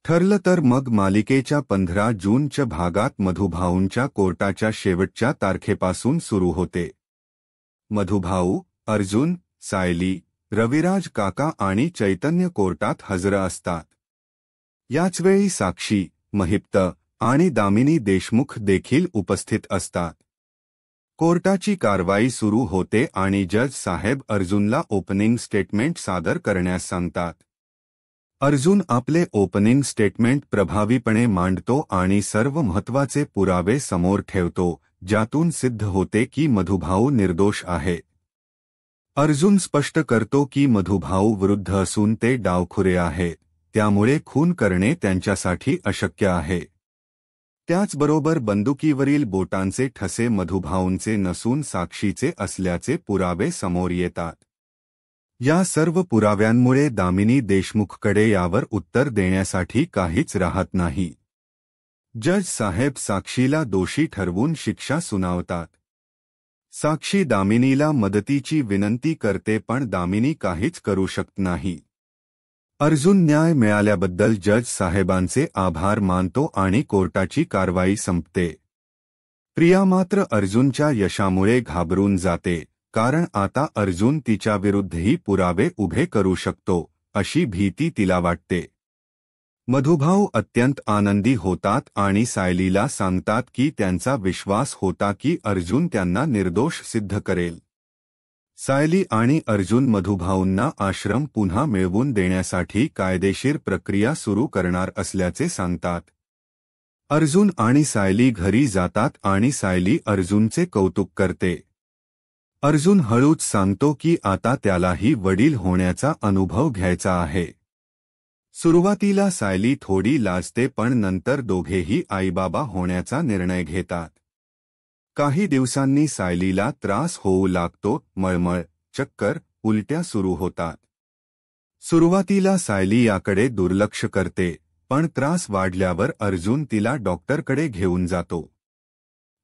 ठरलं तर मग मालिकेच्या 15 जूनच्या भागात मधुभाऊंच्या कोर्टाच्या शेवटच्या तारखेपासून सुरू होते. मधुभाऊ, अर्जुन, सायली, रविराज काका आणि चैतन्य कोर्टात हजर असतात. याचवेळी साक्षी, महिप्त आणि दामिनी देशमुख देखील उपस्थित असतात. कोर्टाची कारवाई सुरू होते आणि जज साहेब अर्जुनला ओपनिंग स्टेटमेंट सादर करण्यास सांगतात. अर्जुन आपले ओपनिंग स्टेटमेंट प्रभावीपणे मांडतो आणि सर्व महत्त्वाचे पुरावे समोर ठेवतो, ज्यातून सिद्ध होते की मधुभाऊ निर्दोष आहे. अर्जुन स्पष्ट करतो की मधुभाऊ विरुद्ध असून ते डावखुरे आहेत, त्यामुळे खून करणे त्यांच्यासाठी अशक्य आहे. त्याचबरोबर बंदुकीवरील बोटांचे ठसे मधुभाऊंचे नसून साक्षीचे असल्याचे पुरावे समोर येतात. या सर्व पुराव्यांमुळे दामिनी देशमुखकडे यावर उत्तर देण्यासाठी काहीच राहत नाही. जज साहेब साक्षीला दोषी ठरवून शिक्षा सुनावतात. साक्षी दामिनीला मदतीची विनंती करते पण दामिनी काहीच करू शकत नाही. अर्जुन न्याय मिळाल्याबद्दल जज साहेबांचे आभार मानतो आणि कोर्टाची कारवाई संपते. प्रिया मात्र अर्जुनच्या यशामुळे घाबरून जाते, कारण आता अर्जुन तिच्याविरुद्धही पुरावे उभे करू शकतो, अशी भीती तिला वाटते. मधुभाऊ अत्यंत आनंदी होतात आणि सायलीला सांगतात की त्यांचा विश्वास होता की अर्जुन त्यांना निर्दोष सिद्ध करेल. सायली आणि अर्जुन मधुभाऊंना आश्रम पुन्हा मिळवून देण्यासाठी कायदेशीर प्रक्रिया सुरू करणार असल्याचे सांगतात. अर्जुन आणि सायली घरी जातात आणि सायली अर्जुनचे कौतुक करते. अर्जुन हळूच सांगतो की आता त्यालाही वडील होण्याचा अनुभव घ्यायचा आहे. सुरुवातीला सायली थोडी लाजते पण नंतर दोघेही आईबाबा होण्याचा निर्णय घेतात. काही दिवसांनी सायलीला त्रास होऊ लागतो, मळमळ, चक्कर, उलट्या सुरू होतात. सुरुवातीला सायली याकडे दुर्लक्ष करते, पण त्रास वाढल्यावर अर्जुन तिला डॉक्टरकडे घेऊन जातो.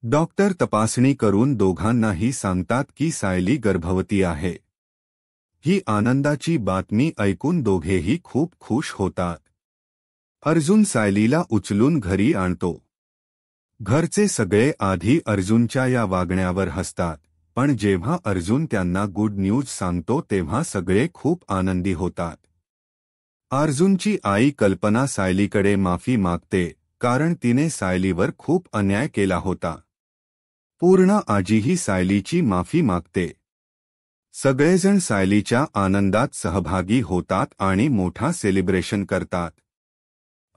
डॉक्टर तपासणी करून दोघांनाही सांगतात की सायली गर्भवती आहे. ही आनंदाची बातमी ऐकून दोघेही खूप खुश होतात. अर्जुन सायलीला उचलून घरी आणतो. घरचे सगळे आधी अर्जुनच्या या वागण्यावर हसतात, पण जेव्हा अर्जुन त्यांना गुड न्यूज सांगतो तेव्हा सगळे खूप आनंदी होतात. अर्जुनची आई कल्पना सायलीकडे माफी मागते, कारण तिने सायलीवर खूप अन्याय केला होता. पूर्णा आजीही सायलीची माफी मागते. सगळेजण सायलीच्या आनंदात सहभागी होतात आणि मोठा सेलिब्रेशन करतात.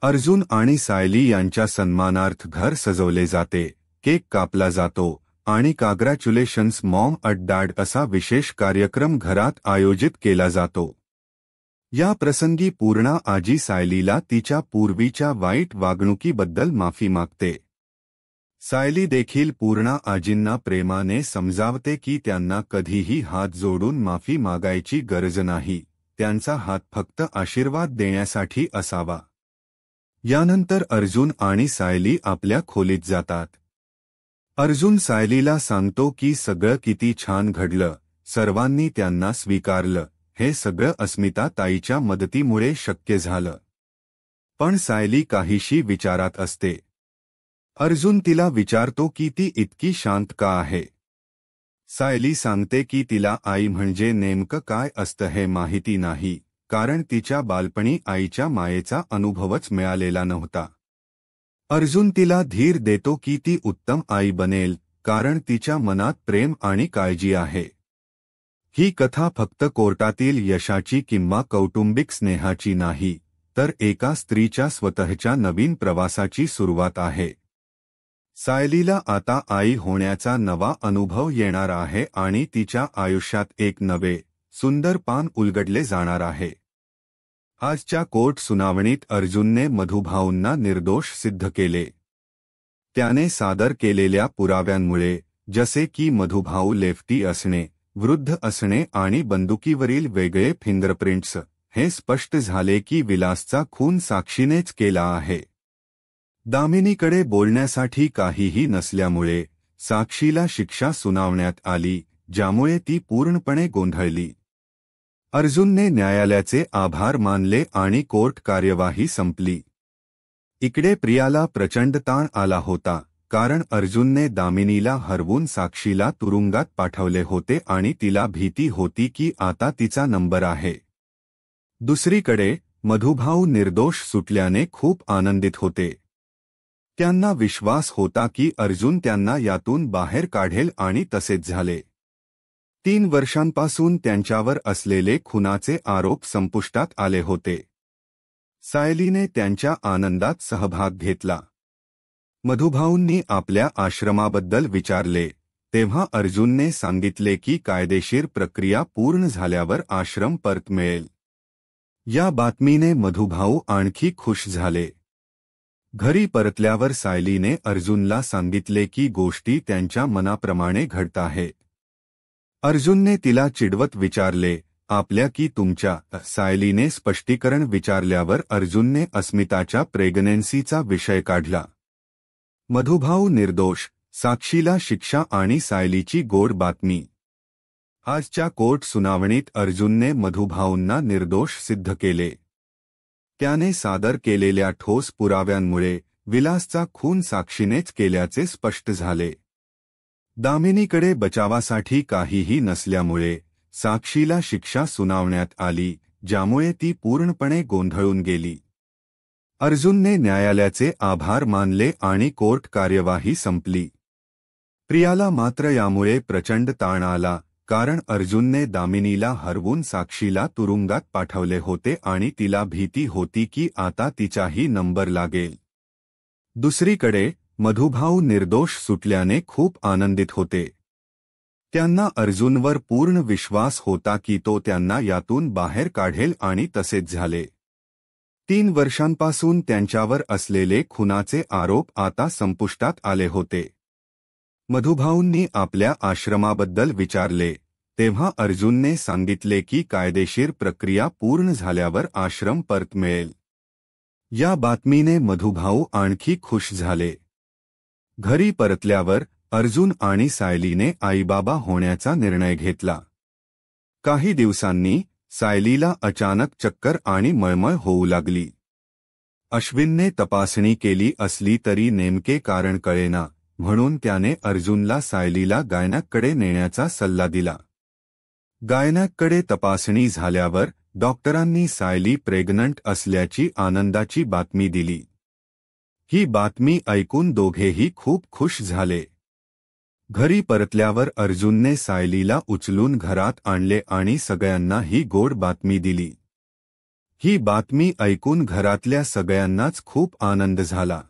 अर्जुन आणि सायली यांच्या सन्मानार्थ घर सजवले जाते, केक कापला जातो आणि काँग्रॅच्युलेशन्स मॉम अँड डॅड असा विशेष कार्यक्रम घरात आयोजित केला जातो. या प्रसंगी पूर्णा आजी सायलीला तिच्या पूर्वीच्या वाईट वागणुकीबद्दल माफी मागते. सायली देखील पूर्णा आजींना प्रेमाने समजावते की त्यांना कधीही हात जोडून माफी मागायची गरज नाही, त्यांचा हात फक्त आशीर्वाद देण्यासाठी असावा. यानंतर अर्जुन आणि सायली आपल्या खोलीत जातात. अर्जुन सायलीला सांगतो की सगळं किती छान घडलं, सर्वांनी त्यांना स्वीकारलं, हे सगळं अस्मिता ताईच्या मदतीमुळे शक्य झालं. पण सायली काहीशी विचारात असते. अर्जुन तिला विचारतो की ती इतकी शांत का आहे. सायली सांगते की तिला आई म्हणजे नेमकं काय असतं हे माहिती नाही, कारण तिच्या बालपणी आईच्या मायेचा अनुभवच मिळालेला नव्हता. अर्जुन तिला धीर देतो की ती उत्तम आई बनेल, कारण तिच्या मनात प्रेम आणि काळजी आहे. ही कथा फक्त कोर्टातील यशाची किंवा कौटुंबिक स्नेहाची नाही, तर एका स्त्रीच्या स्वतःच्या नवीन प्रवासाची सुरुवात आहे. सायलीला आता आई होण्याचा नवा अनुभव येणार आहे आणि तिच्या आयुष्यात एक नवे, सुंदर पान उलगडले जाणार आहे. आजच्या कोर्ट सुनावणीत अर्जुनने मधुभाऊंना निर्दोष सिद्ध केले. त्याने सादर केलेल्या पुराव्यांमुळे, जसे की मधुभाऊ लेफ्टी असणे, वृद्ध असणे आणि बंदुकीवरील वेगळे फिंगरप्रिंट्स, हे स्पष्ट झाले की विलासचा खून साक्षीनेच केला आहे. दामिनीकडे बोलण्यासाठी काहीही नसल्यामुळे साक्षीला शिक्षा सुनावण्यात आली, ज्यामुळे ती पूर्णपणे गोंधळली. अर्जुनने न्यायालयाचे आभार मानले आणि कोर्ट कार्यवाही संपली. इकडे प्रियाला प्रचंड ताण आला होता, कारण अर्जुनने दामिनीला हरवून साक्षीला तुरुंगात पाठवले होते आणि तिला भीती होती की आता तिचा नंबर आहे. दुसरीकडे मधुभाऊ निर्दोष सुटल्याने खूप आनंदित होते. त्यांना विश्वास होता की अर्जुन त्यांना यातून बाहेर काढेल आणि तसेच झाले. 3 वर्षांपासून त्यांच्यावर असलेले खुनाचे आरोप संपुष्टात आले होते. सायलीने त्यांच्या आनंदात सहभाग घेतला. मधुभाऊंनी आपल्या आश्रमाबद्दल विचारले तेव्हा अर्जुनने सांगितले की कायदेशीर प्रक्रिया पूर्ण झाल्यावर आश्रम परत मिळेल. या बातमीने मधुभाऊ आणखी खुश झाले. घरी परतल्यावर सायलीने अर्जुनला सांगितले की गोष्टी त्यांच्या मनाप्रमाणे घडत आहेत. अर्जुनने तिला चिडवत विचारले, आपल्या की तुमच्या? सायलीने स्पष्टीकरण विचारल्यावर अर्जुनने अस्मिताच्या प्रेग्नन्सीचा विषय काढला. मधुभाऊ निर्दोष, साक्षीला शिक्षा आणि सायलीची गोड बातमी. आजच्या कोर्ट सुनावणीत अर्जुनने मधुभाऊंना निर्दोष सिद्ध केले. त्याने सादर केलेल्या ठोस पुराव्यांमुळे विलासचा खून साक्षीनेच केल्याचे स्पष्ट झाले. दामिनीकडे बचावासाठी काहीही नसल्यामुळे साक्षीला शिक्षा सुनावण्यात आली, ज्यामुळे ती पूर्णपणे गोंधळून गेली. अर्जुनने न्यायालयाचे आभार मानले आणि कोर्ट कार्यवाही संपली. प्रियाला मात्र यामुळे प्रचंड ताण आला, कारण अर्जुनने दामिनीला हरवून साक्षीला तुरुंगात पाठवले होते आणि तिला भीती होती की आता तिचाही नंबर लागेल. दुसरीकडे मधुभाऊ निर्दोष सुटल्याने खूप आनंदित होते. त्यांना अर्जुनवर पूर्ण विश्वास होता की तो त्यांना यातून बाहेर काढेल आणि तसेच झाले. 3 वर्षांपासून त्यांच्यावर असलेले खुनाचे आरोप आता संपुष्टात आले होते. मधुभाऊंनी आपल्या आश्रमाबद्दल विचारले तेव्हा अर्जुनने सांगितले की कायदेशीर प्रक्रिया पूर्ण झाल्यावर आश्रम परत मिळेल. या बातमीने मधुभाऊ आणखी खुश झाले. घरी परतल्यावर अर्जुन आणि सायलीने आईबाबा होण्याचा निर्णय घेतला. काही दिवसांनी सायलीला अचानक चक्कर आणि मळमळ होऊ लागली. अश्विनने तपासणी केली असली तरी नेमके कारण कळेना, म्हणून त्याने अर्जुनला सायलीला गायनॅककडे नेण्याचा सल्ला दिला. गायनॅककडे तपासणी झाल्यावर डॉक्टरांनी सायली प्रेग्नंट असल्याची आनंदाची बातमी दिली. ही बातमी ऐकून दोघेही खूप खुश झाले. घरी परतल्यावर अर्जुनने सायलीला उचलून घरात आणले आणि सगळ्यांना ही गोड बातमी दिली. ही बातमी ऐकून घरातल्या सगळ्यांनाच खूप आनंद झाला.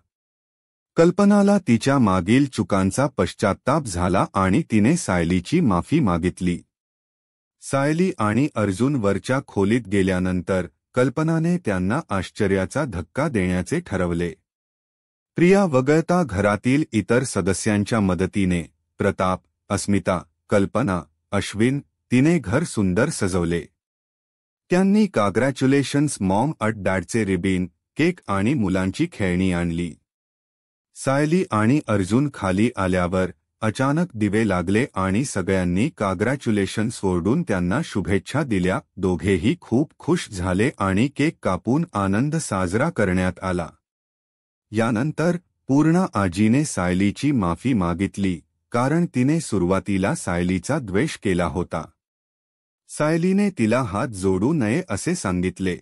कल्पनाला तिच्या मागील चुकांचा पश्चात्ताप झाला आणि तिने सायलीची माफी मागितली. सायली आणि अर्जुन वरच्या खोलीत गेल्यानंतर कल्पनाने त्यांना आश्चर्याचा धक्का देण्याचे ठरवले. प्रिया वगळता घरातील इतर सदस्यांच्या मदतीने प्रताप, अस्मिता, कल्पना, अश्विन तिने घर सुंदर सजवले. त्यांनी काँग्रॅच्युलेशन्स मॉम अट डॅडचे रिबीन, केक आणि मुलांची खेळणी आणली. सायली आणि अर्जुन खाली आल्यावर अचानक दिवे लागले आणि सगळ्यांनी काँग्रॅच्युलेशन्स ओरडून त्यांना शुभेच्छा दिल्या. दोघेही खूप खुश झाले आणि केक कापून आनंद साजरा करण्यात आला. यानंतर पूर्णा आजीने सायलीची माफी मागितली, कारण तिने सुरुवातीला सायलीचा द्वेष केला होता. सायलीने तिला हात जोडू नये असे सांगितले.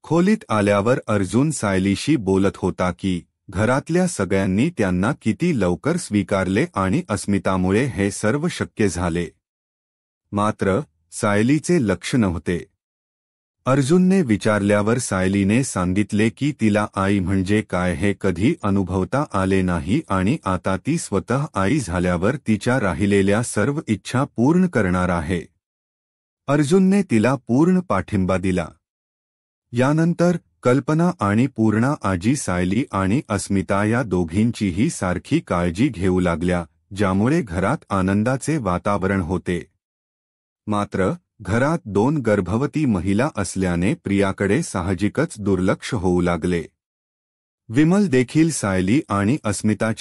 खोलीत आल्यावर अर्जुन सायलीशी बोलत होता की घरातल्या सगळ्यांनी त्यांना किती लवकर स्वीकारले आणि अस्मितामुळे हे सर्व शक्य झाले. मात्र सायलीचे लक्ष नव्हते. अर्जुनने विचारल्यावर सायलीने सांगितले की तिला आई म्हणजे काय हे कधी अनुभवता आले नाही आणि आता ती स्वतः आई झाल्यावर तिच्या राहिलेल्या सर्व इच्छा पूर्ण करणार आहे. अर्जुनने तिला पूर्ण पाठिंबा दिला. यानंतर कल्पना आणि पूर्णा आजी सायली आणि अस्मिता या दोघींचीही सारखी काळजी घेऊ लागल्या, ज्यामुळे घरात आनंदाचे वातावरण होते. मात्र घरात 2 गर्भवती महिला असल्याने प्रियाकडे साहजिकच दुर्लक्ष होऊ लागले. विमल देखील सायली आणि अस्मिताच्या